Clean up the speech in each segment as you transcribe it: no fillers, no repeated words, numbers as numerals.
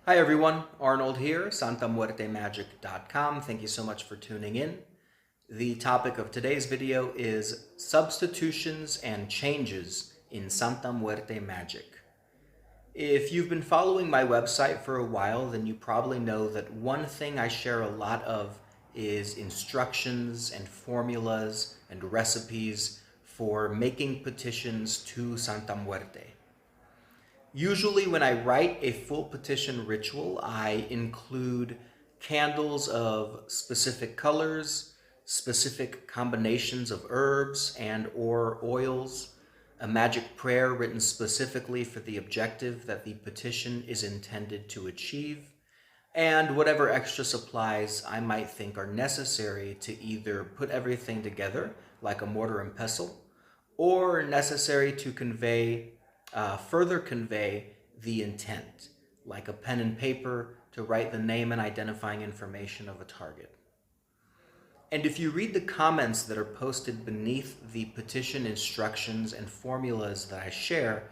Hi everyone, Arnold here, santamuertemagick.com. Thank you so much for tuning in. The topic of today's video is substitutions and changes in Santa Muerte Magick. If you've been following my website for a while, then you probably know that one thing I share a lot of is instructions and formulas and recipes for making petitions to Santa Muerte. Usually when I write a full petition ritual, I include candles of specific colors, specific combinations of herbs and or oils, a magic prayer written specifically for the objective that the petition is intended to achieve, and whatever extra supplies I might think are necessary to either put everything together, like a mortar and pestle, or necessary to further convey the intent, like a pen and paper to write the name and identifying information of a target. And if you read the comments that are posted beneath the petition instructions and formulas that I share,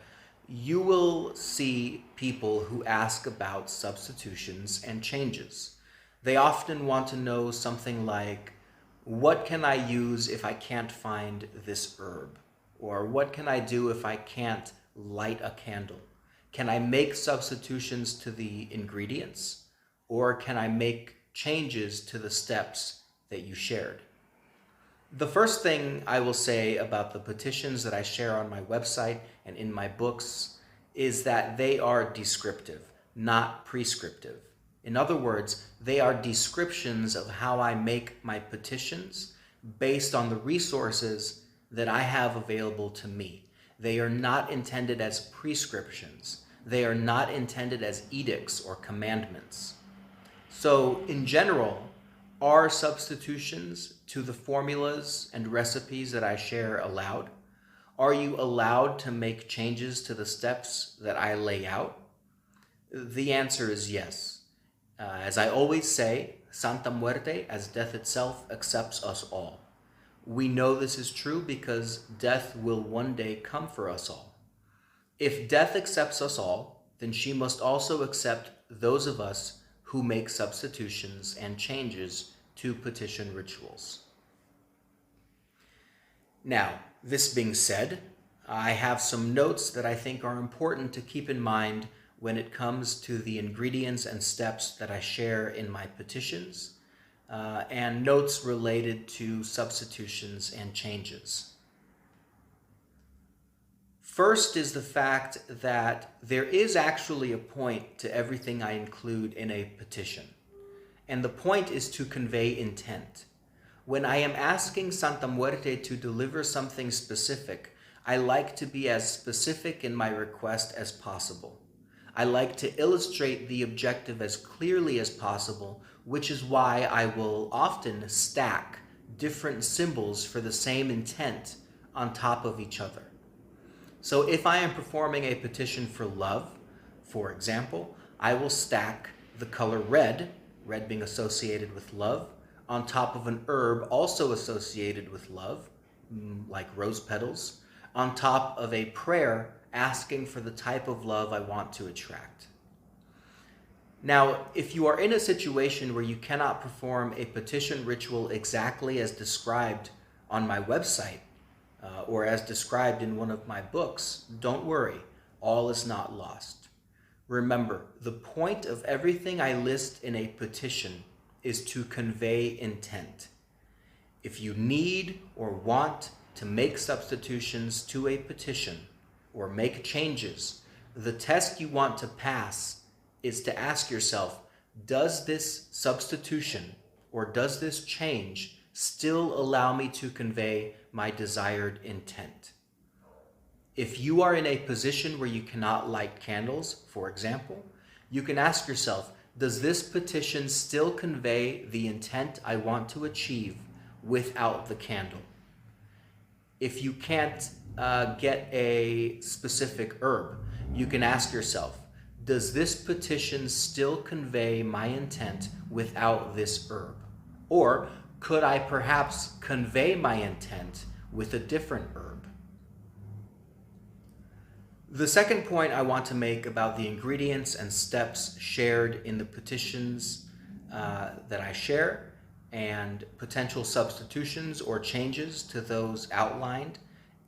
you will see people who ask about substitutions and changes. They often want to know something like, what can I use if I can't find this herb? Or what can I do if I can't light a candle? Can I make substitutions to the ingredients? Or can I make changes to the steps that you shared? The first thing I will say about the petitions that I share on my website and in my books is that they are descriptive, not prescriptive. In other words, they are descriptions of how I make my petitions based on the resources that I have available to me. They are not intended as prescriptions. They are not intended as edicts or commandments. So in general, are substitutions to the formulas and recipes that I share allowed? Are you allowed to make changes to the steps that I lay out? The answer is yes. As I always say, Santa Muerte, as death itself, accepts us all. We know this is true because death will one day come for us all. If death accepts us all, then she must also accept those of us who make substitutions and changes to petition rituals. Now, this being said, I have some notes that I think are important to keep in mind when it comes to the ingredients and steps that I share in my petitions, and notes related to substitutions and changes. First is the fact that there is actually a point to everything I include in a petition, and the point is to convey intent. When I am asking Santa Muerte to deliver something specific, I like to be as specific in my request as possible. I like to illustrate the objective as clearly as possible, which is why I will often stack different symbols for the same intent on top of each other. So if I am performing a petition for love, for example, I will stack the color red, red being associated with love, on top of an herb also associated with love, like rose petals, on top of a prayer asking for the type of love I want to attract. Now, if you are in a situation where you cannot perform a petition ritual exactly as described on my website, or as described in one of my books, don't worry, all is not lost. Remember, the point of everything I list in a petition is to convey intent. If you need or want to make substitutions to a petition or make changes, the test you want to pass is to ask yourself, does this substitution or does this change still allow me to convey my desired intent? If you are in a position where you cannot light candles, for example, you can ask yourself, does this petition still convey the intent I want to achieve without the candle? If you can't get a specific herb, you can ask yourself, does this petition still convey my intent without this herb? Or could I perhaps convey my intent with a different herb? The second point I want to make about the ingredients and steps shared in the petitions that I share and potential substitutions or changes to those outlined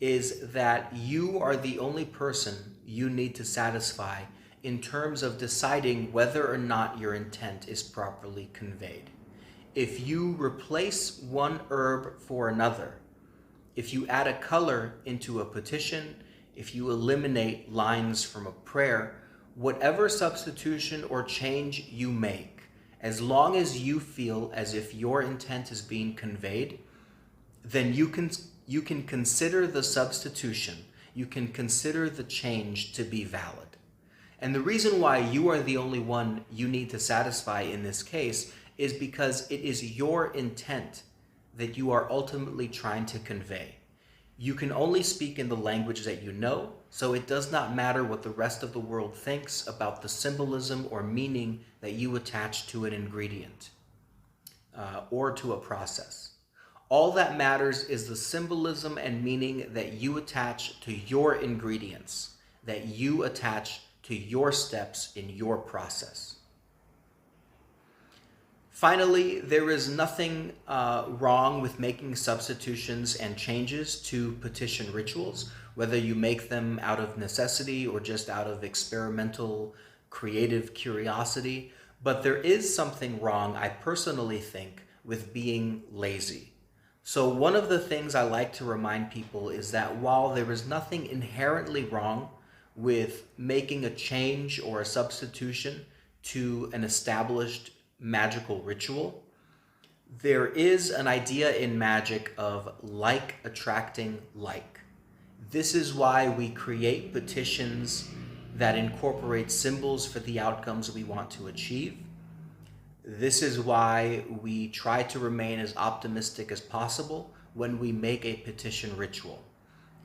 is that you are the only person you need to satisfy in terms of deciding whether or not your intent is properly conveyed. If you replace one herb for another, if you add a color into a petition, if you eliminate lines from a prayer, whatever substitution or change you make, as long as you feel as if your intent is being conveyed, then you can consider the substitution, you can consider the change to be valid. And the reason why you are the only one you need to satisfy in this case is because it is your intent that you are ultimately trying to convey. You can only speak in the language that you know, so it does not matter what the rest of the world thinks about the symbolism or meaning that you attach to an ingredient or to a process. All that matters is the symbolism and meaning that you attach to your ingredients, that you attach to your steps in your process. Finally, there is nothing wrong with making substitutions and changes to petition rituals, whether you make them out of necessity or just out of experimental, creative curiosity. But there is something wrong, I personally think, with being lazy. So one of the things I like to remind people is that while there is nothing inherently wrong with making a change or a substitution to an established magical ritual, there is an idea in magic of like attracting like. This is why we create petitions that incorporate symbols for the outcomes we want to achieve. This is why we try to remain as optimistic as possible when we make a petition ritual.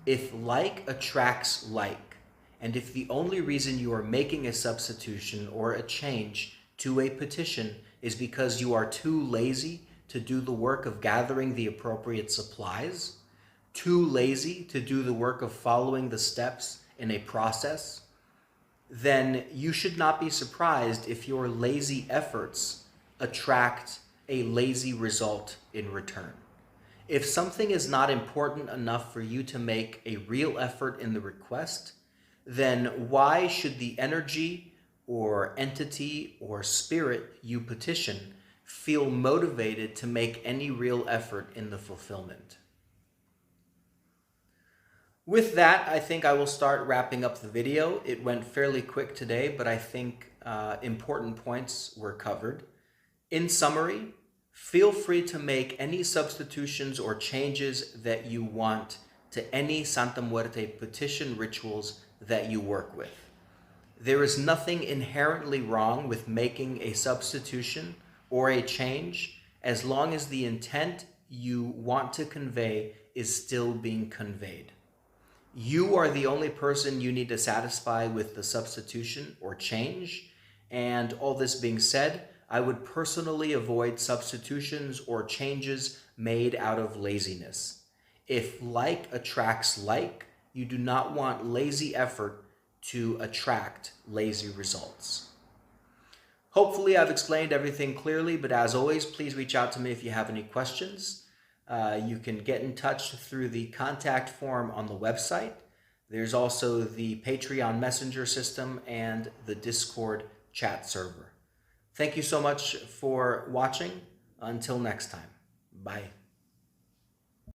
If like attracts like, and if the only reason you are making a substitution or a change to a petition is because you are too lazy to do the work of gathering the appropriate supplies, too lazy to do the work of following the steps in a process, then you should not be surprised if your lazy efforts attract a lazy result in return. If something is not important enough for you to make a real effort in the request, then why should the energy or entity or spirit you petition feel motivated to make any real effort in the fulfillment? With that, I think I will start wrapping up the video. It went fairly quick today, but I think important points were covered. In summary, feel free to make any substitutions or changes that you want to any Santa Muerte petition rituals that you work with. There is nothing inherently wrong with making a substitution or a change as long as the intent you want to convey is still being conveyed. You are the only person you need to satisfy with the substitution or change, and all this being said, I would personally avoid substitutions or changes made out of laziness. If like attracts like, you do not want lazy effort to attract lazy results. Hopefully I've explained everything clearly, but as always, please reach out to me if you have any questions. You can get in touch through the contact form on the website. There's also the Patreon messenger system and the Discord chat server. Thank you so much for watching. Until next time, bye.